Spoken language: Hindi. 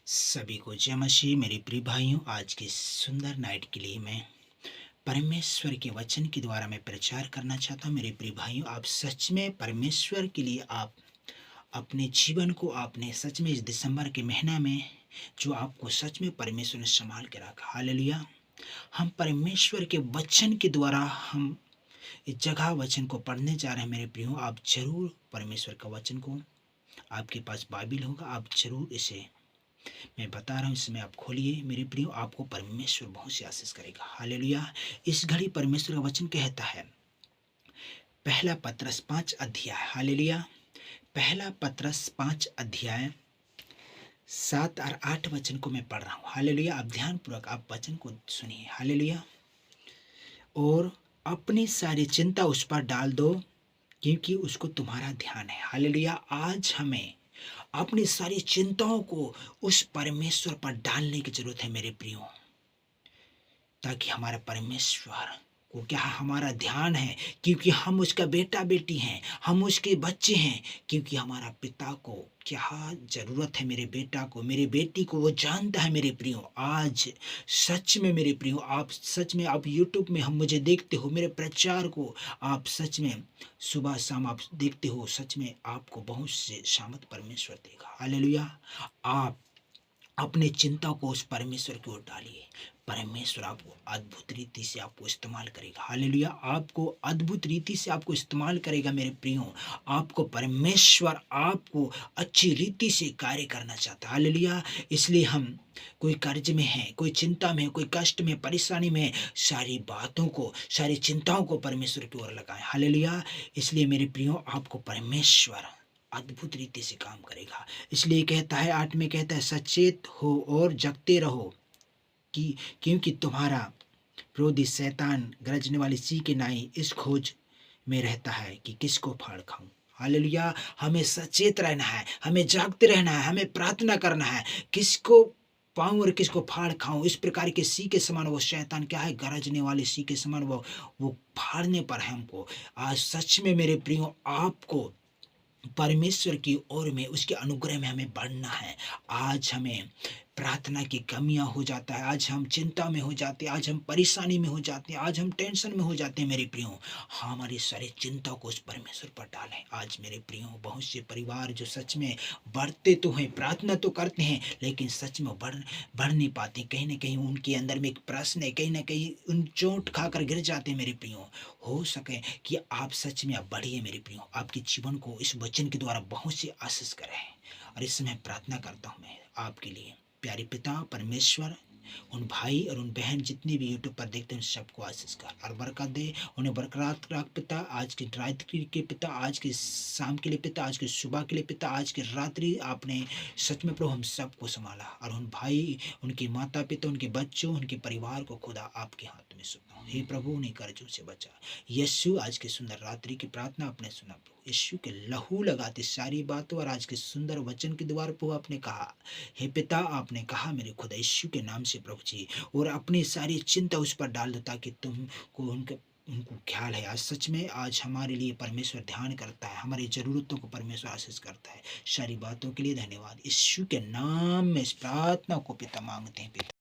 सभी को जय मसीह। मेरे प्रिय भाइयों, आज की सुंदर नाइट के लिए मैं परमेश्वर के वचन के द्वारा मैं प्रचार करना चाहता हूँ। मेरे प्रिय भाइयों, आप सच में परमेश्वर के लिए आप अपने जीवन को आपने सच में इस दिसंबर के महीना में जो आपको सच में परमेश्वर ने संभाल के रखा। हालेलुया। हम परमेश्वर के वचन के द्वारा हम इस जगह वचन को पढ़ने जा रहे हैं। मेरे प्रियो, आप जरूर परमेश्वर का वचन को, आपके पास बाइबिल होगा, आप जरूर इसे, मैं बता रहा हूँ, इसमें आप खोलिए। मेरे प्रियो, आपको परमेश्वर बहुत सी आशीष करेगा। हालेलुया। इस घड़ी परमेश्वर का वचन कहता है, पहला पतरस 5 अध्याय, हालेलुया, पहला पतरस 5 अध्याय 7 और 8 वचन को मैं पढ़ रहा हूँ। हालेलुया। आप ध्यानपूर्वक आप वचन को सुनिए। हालेलुया। और अपनी सारी चिंता उस पर डाल दो, क्योंकि उसको तुम्हारा ध्यान है। हालेलुया। आज हमें अपनी सारी चिंताओं को उस परमेश्वर पर डालने की जरूरत है मेरे प्रियो, ताकि हमारा परमेश्वर को क्या हमारा ध्यान है, क्योंकि हम उसका बेटा बेटी हैं, हम उसके बच्चे हैं। क्योंकि हमारा पिता को क्या जरूरत है, मेरे बेटा को, मेरी बेटी को, वो जानता है। मेरे प्रियो, आज सच में मेरे प्रियो, आप सच में, आप यूट्यूब में हम मुझे देखते हो, मेरे प्रचार को आप सच में सुबह शाम आप देखते हो, सच में आपको बहुत से शामत परमेश्वर देगा। हालेलुया। आप अपने चिंता को उस परमेश्वर की ओर डालिए। परमेश्वर आपको अद्भुत रीति से आपको इस्तेमाल करेगा। हालेलुया। आपको अद्भुत रीति से आपको इस्तेमाल करेगा मेरे प्रियो। आपको परमेश्वर आपको अच्छी रीति से कार्य करना चाहता है। हालेलुया। इसलिए हम कोई कर्ज में है, कोई चिंता में है, कोई कष्ट में, परेशानी में, सारी बातों को, सारी चिंताओं को परमेश्वर की ओर लगाएं। हालेलुया। इसलिए मेरे प्रियो, आपको परमेश्वर अद्भुत रीति से काम करेगा। इसलिए कहता है, 8 में कहता है, सचेत हो और जगते रहो, कि क्योंकि तुम्हारा विरोधी शैतान गरजने वाली सी के नाई इस खोज में रहता है कि किसको फाड़ खाऊं। हालेलुया। हमें सचेत रहना है, हमें जागते रहना है, हमें प्रार्थना करना है, किसको पाऊं और किसको फाड़ खाऊं। इस प्रकार के सी के समान वो शैतान क्या है, गरजने वाली सी के समान वो फाड़ने पर है हमको। आज सच में मेरे प्रियो, आपको परमेश्वर की ओर में, उसके अनुग्रह में हमें बढ़ना है। आज हमें प्रार्थना की कमियां हो जाता है, आज हम चिंता में हो जाते हैं, आज हम परेशानी में हो जाते हैं, आज हम टेंशन में हो जाते हैं। मेरे प्रियो, हमारी सारी चिंता को उस परमेश्वर पर डालें। आज मेरे प्रियो, बहुत से परिवार जो सच में बढ़ते तो हैं, प्रार्थना तो करते हैं, लेकिन सच में बढ़ नहीं पाते। कहीं ना कहीं उनके अंदर में एक प्रश्न है, कहीं ना कहीं उन चोट खाकर गिर जाते हैं। मेरे प्रियो, हो सके कि आप सच में आप बढ़िए मेरे प्रियो, आपके जीवन को इस वचन के द्वारा बहुत सी आशीष करें। और इस समय प्रार्थना करता हूँ मैं आपके लिए। प्यारे पिता परमेश्वर, उन भाई और उन बहन जितने भी यूट्यूब पर देखते हैं, सबको आशीष कर और बरकत दे, उन्हें बरकरार रख पिता। आज की रात्रि के पिता, आज के शाम के लिए पिता, आज की सुबह के लिए पिता, आज की रात्रि आपने सच में प्रभु हम सबको संभाला। और उन भाई, उनके माता पिता, उनके बच्चों, उनके परिवार को खुदा आपके हाथ में सौंपा। हे प्रभु, उन्हें कर्जों से बचा। यीशु, आज की सुंदर रात्रि की प्रार्थना आपने सुना प्रभु। यीशु के लहू लगाते सारी बातों और आज के सुंदर वचन के द्वारा प्रभु आपने कहा, हे पिता, आपने कहा मेरे खुदा यीशु के नाम से प्रभु जी, और अपनी सारी चिंता उस पर डाल दो, ताकि तुमको उनको ख्याल है। आज सच में आज हमारे लिए परमेश्वर ध्यान करता है, हमारी ज़रूरतों को परमेश्वर आशीष करता है। सारी बातों के लिए धन्यवाद। यीशु के नाम में इस प्रार्थना को पिता मांगते हैं पिता।